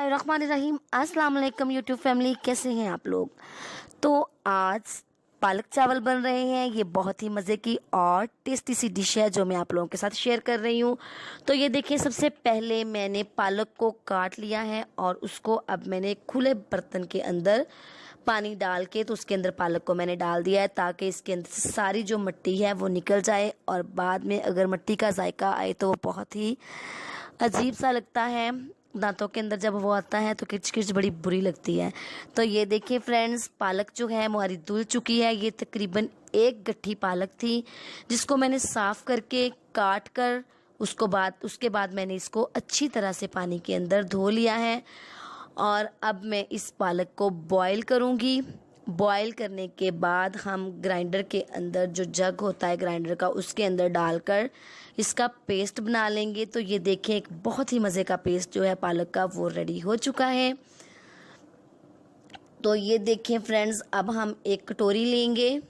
बिस्मिल्लाहिर्रहमानिर्रहीम। अस्सलाम वालेकुम यूट्यूब फैमिली, कैसे हैं आप लोग। तो आज पालक चावल बन रहे हैं। ये बहुत ही मज़े की और टेस्टी सी डिश है जो मैं आप लोगों के साथ शेयर कर रही हूँ। तो ये देखिए, सबसे पहले मैंने पालक को काट लिया है और उसको अब मैंने खुले बर्तन के अंदर पानी डाल के तो उसके अंदर पालक को मैंने डाल दिया है, ताकि इसके अंदर से सारी जो मिट्टी है वो निकल जाए और बाद में अगर मिट्टी का जायका आए तो वो बहुत ही अजीब सा लगता है। दांतों के अंदर जब वो आता है तो किच किच बड़ी बुरी लगती है। तो ये देखिए फ्रेंड्स, पालक जो है हमारी धुल चुकी है। ये तकरीबन एक गट्ठी पालक थी जिसको मैंने साफ़ करके काट कर उसके बाद मैंने इसको अच्छी तरह से पानी के अंदर धो लिया है। और अब मैं इस पालक को बॉईल करूँगी। बॉईल करने के बाद हम ग्राइंडर के अंदर, जो जग होता है ग्राइंडर का, उसके अंदर डालकर इसका पेस्ट बना लेंगे। तो ये देखें, एक बहुत ही मज़े का पेस्ट जो है पालक का वो रेडी हो चुका है। तो ये देखें फ्रेंड्स, अब हम एक कटोरी लेंगे।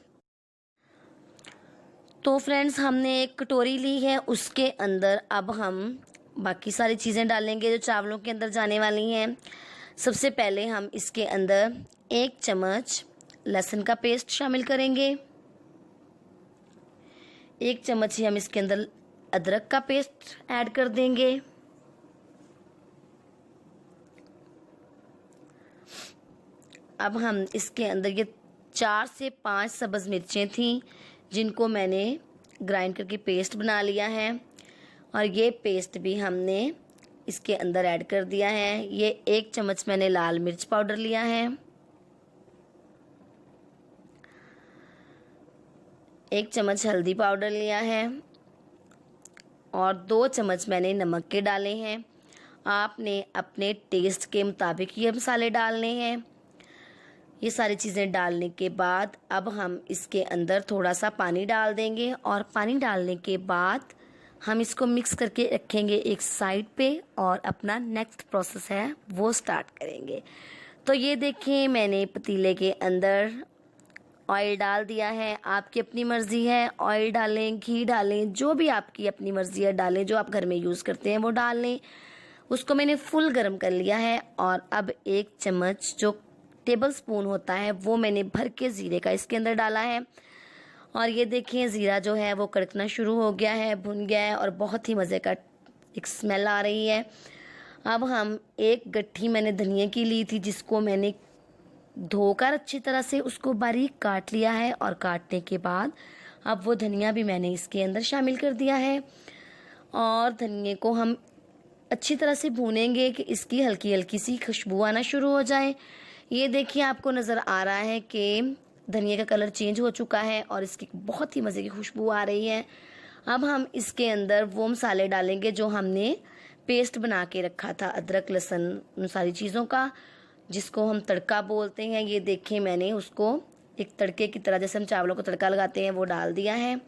तो फ्रेंड्स, हमने एक कटोरी ली है, उसके अंदर अब हम बाकी सारी चीज़ें डालेंगे जो चावलों के अंदर जाने वाली हैं। सबसे पहले हम इसके अंदर 1 चम्मच लहसुन का पेस्ट शामिल करेंगे। 1 चम्मच ही हम इसके अंदर अदरक का पेस्ट ऐड कर देंगे। अब हम इसके अंदर ये 4 से 5 सब्ज़ मिर्चें थीं जिनको मैंने ग्राइंड करके पेस्ट बना लिया है, और ये पेस्ट भी हमने इसके अंदर ऐड कर दिया है। ये 1 चम्मच मैंने लाल मिर्च पाउडर लिया है। 1 चम्मच हल्दी पाउडर लिया है और 2 चम्मच मैंने नमक के डाले हैं। आपने अपने टेस्ट के मुताबिक ये मसाले डालने हैं। ये सारी चीज़ें डालने के बाद अब हम इसके अंदर थोड़ा सा पानी डाल देंगे, और पानी डालने के बाद हम इसको मिक्स करके रखेंगे एक साइड पे और अपना नेक्स्ट प्रोसेस है वो स्टार्ट करेंगे। तो ये देखें, मैंने पतीले के अंदर ऑयल डाल दिया है। आपकी अपनी मर्ज़ी है, ऑयल डालें, घी डालें, जो भी आपकी अपनी मर्ज़ी है डालें, जो आप घर में यूज़ करते हैं वो डाल लें। उसको मैंने फुल गर्म कर लिया है, और अब 1 चम्मच जो टेबल स्पून होता है वो मैंने भर के ज़ीरे का इसके अंदर डाला है। और ये देखें, ज़ीरा जो है वो कड़कना शुरू हो गया है, भुन गया है और बहुत ही मज़े का एक स्मेल आ रही है। अब हम एक गट्ठी मैंने धनिया की ली थी, जिसको मैंने धोकर अच्छी तरह से उसको बारीक काट लिया है, और काटने के बाद अब वो धनिया भी मैंने इसके अंदर शामिल कर दिया है। और धनिया को हम अच्छी तरह से भूनेंगे कि इसकी हल्की हल्की सी खुशबू आना शुरू हो जाए। ये देखिए, आपको नज़र आ रहा है कि धनिया का कलर चेंज हो चुका है और इसकी बहुत ही मज़े की खुशबू आ रही है। अब हम इसके अंदर वो मसाले डालेंगे जो हमने पेस्ट बना के रखा था, अदरक लहसुन उन सारी चीज़ों का, जिसको हम तड़का बोलते हैं। ये देखें, मैंने उसको एक तड़के की तरह, जैसे हम चावलों को तड़का लगाते हैं, वो डाल दिया है।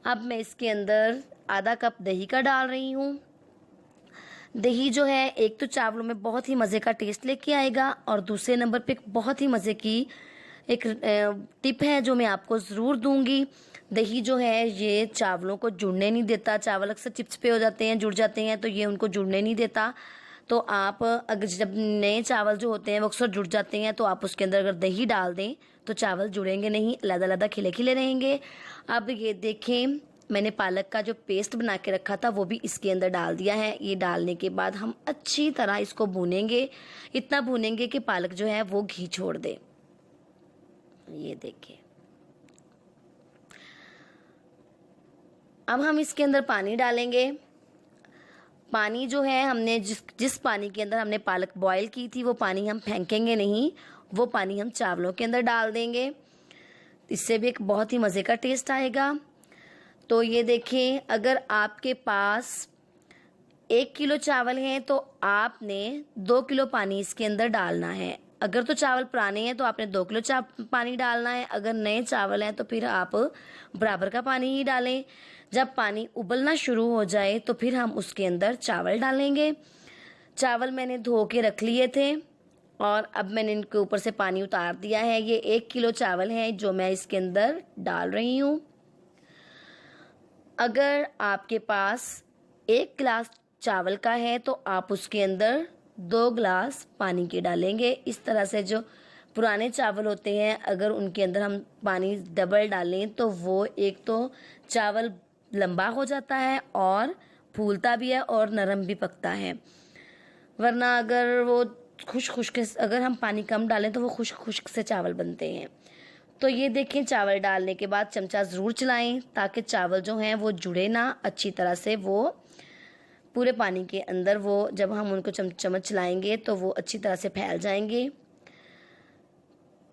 अब मैं इसके अंदर आधा कप दही का डाल रही हूँ। दही जो है, एक तो चावलों में बहुत ही मज़े का टेस्ट लेके आएगा, और दूसरे नंबर पे एक बहुत ही मज़े की एक टिप है जो मैं आपको ज़रूर दूंगी। दही जो है ये चावलों को जुड़ने नहीं देता। चावल अक्सर चिपचिपे हो जाते हैं, जुड़ जाते हैं, तो ये उनको जुड़ने नहीं देता। तो आप अगर जब नए चावल जो होते हैं वो अक्सर जुड़ जाते हैं, तो आप उसके अंदर अगर दही डाल दें तो चावल जुड़ेंगे नहीं, अलग अलग खिले खिले रहेंगे। अब ये देखें, मैंने पालक का जो पेस्ट बना के रखा था वो भी इसके अंदर डाल दिया है। ये डालने के बाद हम अच्छी तरह इसको भूनेंगे, इतना भूनेंगे कि पालक जो है वो घी छोड़ दे। ये देखिए, अब हम इसके अंदर पानी डालेंगे। पानी जो है, हमने जिस पानी के अंदर हमने पालक बॉईल की थी वो पानी हम फेंकेंगे नहीं, वो पानी हम चावलों के अंदर डाल देंगे। इससे भी एक बहुत ही मज़े का टेस्ट आएगा। तो ये देखें, अगर आपके पास 1 किलो चावल हैं तो आपने 2 किलो पानी इसके अंदर डालना है। अगर तो चावल पुराने हैं तो आपने 2 किलो पानी डालना है। अगर नए चावल हैं तो फिर आप बराबर का पानी ही डालें। जब पानी उबलना शुरू हो जाए तो फिर हम उसके अंदर चावल डालेंगे। चावल मैंने धो के रख लिए थे और अब मैंने इनके ऊपर से पानी उतार दिया है। ये 1 किलो चावल हैं जो मैं इसके अंदर डाल रही हूँ। अगर आपके पास 1 गिलास चावल का है तो आप उसके अंदर 2 गिलास पानी के डालेंगे। इस तरह से जो पुराने चावल होते हैं अगर उनके अंदर हम पानी डबल डालें तो वो एक तो चावल लंबा हो जाता है और फूलता भी है और नरम भी पकता है, वरना अगर वो खुश्क अगर हम पानी कम डालें तो वो खुश्क से चावल बनते हैं। तो ये देखें, चावल डालने के बाद चमचा ज़रूर चलाएं ताकि चावल जो हैं वो जुड़े ना अच्छी तरह से, वो पूरे पानी के अंदर वो जब हम उनको चम्मच चलाएंगे तो वो अच्छी तरह से फैल जाएंगे।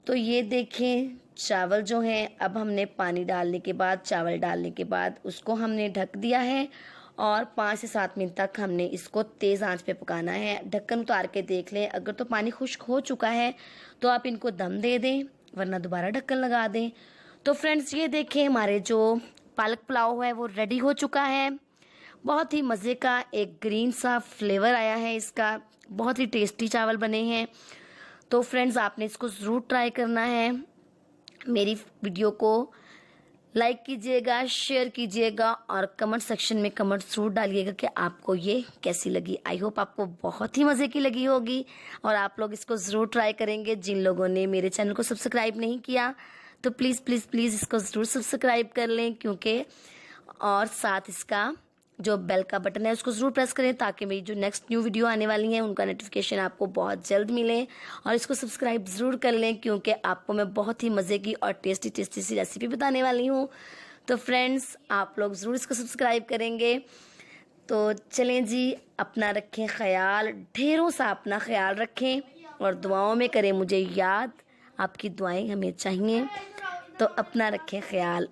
तो ये देखें चावल जो हैं, अब हमने पानी डालने के बाद, चावल डालने के बाद उसको हमने ढक दिया है और 5 से 7 मिनट तक हमने इसको तेज़ आंच पे पकाना है। ढक्कन उतार के देख लें, अगर तो पानी खुश्क हो चुका है तो आप इनको दम दे दें, वरना दोबारा ढक्कन लगा दें। तो फ्रेंड्स ये देखें हमारे जो पालक पुलाव है वो रेडी हो चुका है। बहुत ही मज़े का एक ग्रीन सा फ्लेवर आया है इसका, बहुत ही टेस्टी चावल बने हैं। तो फ्रेंड्स आपने इसको ज़रूर ट्राई करना है। मेरी वीडियो को लाइक कीजिएगा, शेयर कीजिएगा और कमेंट सेक्शन में कमेंट ज़रूर डालिएगा कि आपको ये कैसी लगी। आई होप आपको बहुत ही मज़े की लगी होगी और आप लोग इसको ज़रूर ट्राई करेंगे। जिन लोगों ने मेरे चैनल को सब्सक्राइब नहीं किया तो प्लीज़ प्लीज़ प्लीज़ इसको ज़रूर सब्सक्राइब कर लें, क्योंकि और साथ इसका जो बेल का बटन है उसको ज़रूर प्रेस करें ताकि मेरी जो नेक्स्ट न्यू वीडियो आने वाली है उनका नोटिफिकेशन आपको बहुत जल्द मिले। और इसको सब्सक्राइब ज़रूर कर लें क्योंकि आपको मैं बहुत ही मज़े की और टेस्टी टेस्टी सी रेसिपी बताने वाली हूँ। तो फ्रेंड्स आप लोग ज़रूर इसको सब्सक्राइब करेंगे। तो चलें जी, अपना रखें ख्याल, ढेरों सा अपना ख्याल रखें और दुआओं में करें मुझे याद। आपकी दुआएँ हमें चाहिए। तो अपना रखें ख्याल।